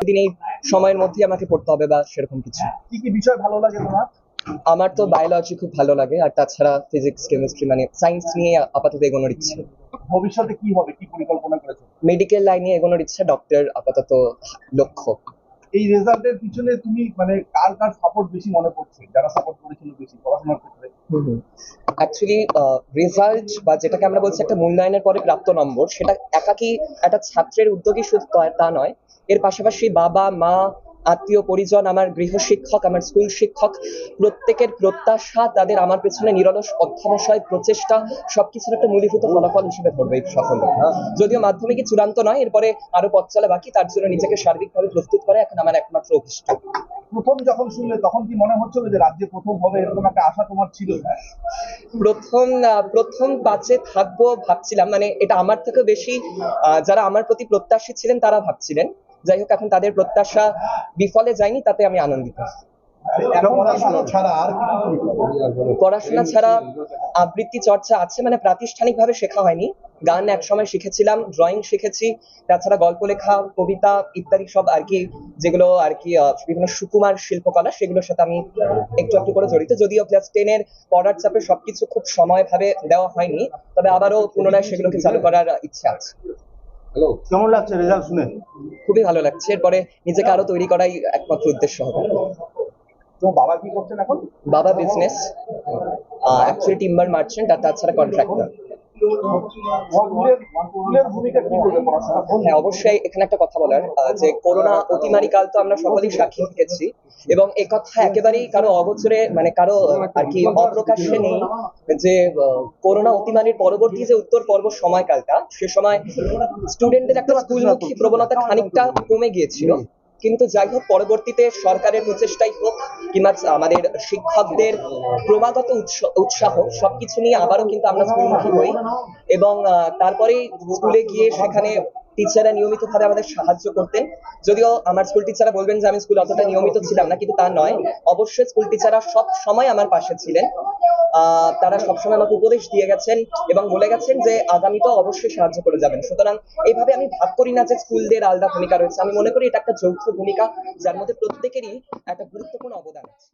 দিন এই সময়ের মধ্যে আমাকে পড়তে হবে বা সেরকম কিছু। কি কি বিষয় ভালো লাগে তোমার? আমার তো বায়োলজি খুব ভালো লাগে, আর তাছাড়া ফিজিক্স কেমিস্ট্রি মানে সায়েন্স নিয়ে আপাতত এগোনোর ইচ্ছে। ভবিষ্যতে কি হবে, কি পরিকল্পনা করেছো? মেডিকেল লাইনে এগোনোর ইচ্ছে, ডক্টর আপাতত লক্ষ্য। এই রেজাল্টের পিছনে তুমি মানে কার কার সাপোর্ট বেশি মনে পড়ছে, যারা সাপোর্ট করেছিল বেশি পড়াশোনার ক্ষেত্রে? অ্যাকচুয়ালি রেজাল্ট বা যেটাকে আমরা বলছি একটা মূল্যায়নের পরে প্রাপ্ত নম্বর, সেটা একাকি একটা ছাত্রের উদ্যোগী শুধু তা নয়। এর পাশাপাশি বাবা মা, আত্মীয় পরিজন, আমার গৃহ শিক্ষক, আমার স্কুল শিক্ষক, প্রত্যেকের প্রত্যাশা, তাদের আমার পেছনে নিরলস অধ্যবসায়, প্রচেষ্টা, সবকিছুর একটা মূলীভূত ফলাফল হিসেবে ধরবে এই সাফল্য। যদিও মাধ্যমিকই চূড়ান্ত নয়, এরপরে আরো পথ চলা বাকি, তার জন্য নিজেকে সার্বিকভাবে প্রস্তুত করে এখন আমার একমাত্র অভিষ্ট। প্রথম যখন শুনলে তখন কি মনে হচ্ছিল যে রাজ্যে প্রথম হবে, এরকম একটা আশা তোমার ছিল? প্রথম বাচে থাকবো ভাবছিলাম, মানে এটা আমার থেকে বেশি যারা আমার প্রতি প্রত্যাশী ছিলেন তারা ভাবছিলেন। যাই হোক, এখন তাদের প্রত্যাশা বিফলে যায়নি, তাতে আমি আনন্দিত। পড়াশোনা ছাড়া আর কি কি করো? পড়াশোনা ছাড়া আবৃত্তি চর্চা আছে, মানে প্রাতিষ্ঠানিক ভাবে শেখা হয়নি। গান একসময় শিখেছিলাম, ড্রয়িং শিখেছি, তাছাড়া গল্প লেখা, কবিতা ইত্যাদি সব আর কি, যেগুলো আর কি বিভিন্ন সুকুমার শিল্পকলা, সেগুলোর সাথে আমি একটু একটু করে জড়িত। যদিও ক্লাস 10-এর পড়ার চাপে সবকিছু খুব সময় ভাবে দেওয়া হয়নি, তবে আবারও পুনরায় সেগুলোকে চালু করার ইচ্ছে আছে। হ্যালো, কেমন লাগছে রেজাল্ট শুনে? খুবই ভালো লাগছে, এরপরে নিজেকে আরো তৈরি করাই একমাত্র উদ্দেশ্য হবে। তোমার বাবা কি করছেন এখন? বাবা বিজনেস, অ্যাকচুয়ালি টিম্বার মার্চেন্ট, আর তাছাড়া কন্ট্রাক্টর। স্কুলের ভূমিকা কি করবে পড়াশোনা? হ্যাঁ, অবশ্যই এখানে একটা কথা বলার, যে করোনা অতিমারি কাল তো আমরা সকলেই সাক্ষী থেকেছি, এবং এ কথা একেবারেই কারো অগোচরে, মানে কারো আর কি অপ্রকাশ্যে নেই যে করোনা অতিমারির পরবর্তী যে উত্তর পর্ব সময়কালটা, সে সময় স্টুডেন্টদের একটা স্কুলমুখী প্রবণতা খানিকটা কমে গিয়েছিল। কিন্তু যাই হোক, পরবর্তীতে সরকারের প্রচেষ্টাই হোক কিংবা আমাদের শিক্ষকদের ক্রমাগত উৎসাহ, সবকিছু নিয়ে আবারও কিন্তু আমরা স্কুলমুখী হই, এবং তারপরেই স্কুলে গিয়ে সেখানে টিচাররা নিয়মিত ভাবে আমাদের সাহায্য করতেন। যদিও আমার স্কুল টিচাররা বলবেন যে আমি স্কুলে অতটা নিয়মিত ছিলাম না, কিন্তু তা নয়। অবশ্যই স্কুল টিচাররা সব সময় আমার পাশে ছিলেন। তারা সবসময় আমাকে উপদেশ দিয়ে গেছেন এবং বলে গেছেন যে আগামীতেও অবশ্যই সাহায্য করে যাবেন। সুতরাং এইভাবে আমি ভাগ করি না যে স্কুলদের আলাদা ভূমিকা রয়েছে, আমি মনে করি এটা একটা যৌথ ভূমিকা, যার মধ্যে প্রত্যেকেরই একটা গুরুত্বপূর্ণ অবদান আছে।